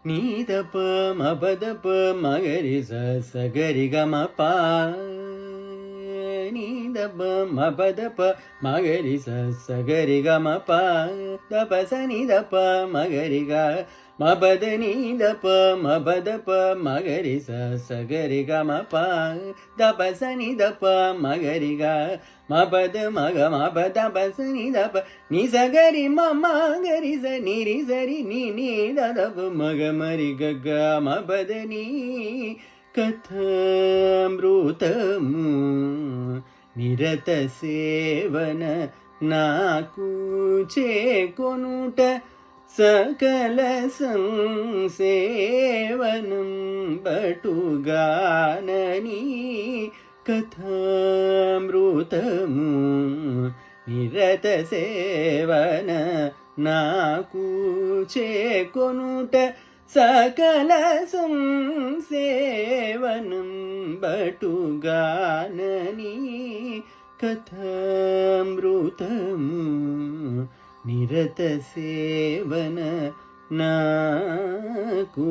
నీదప మపదప మగరి సగరి గమ పా నీదప మపదప మగరి సగరి గమ పా దపస నిదప మగరి గా మపద నీదప మపదప మగరి సగరి గమ పా దపస నిదప మగరి గా మపద మగ మపద పస నిదప ని సగరి మమ గరి స నిరి సరి ని దదప మగ మరి గగ మపద ని కథామృతము నిరత సేవన నాకు చేకొనుట సకల సంసేవనం బటుగానని కథామృతము నిరత సేవన నాకు చేకొనుట సకల సంసేవనం బటుగానని కథామృతము నిరత సేవన నాకు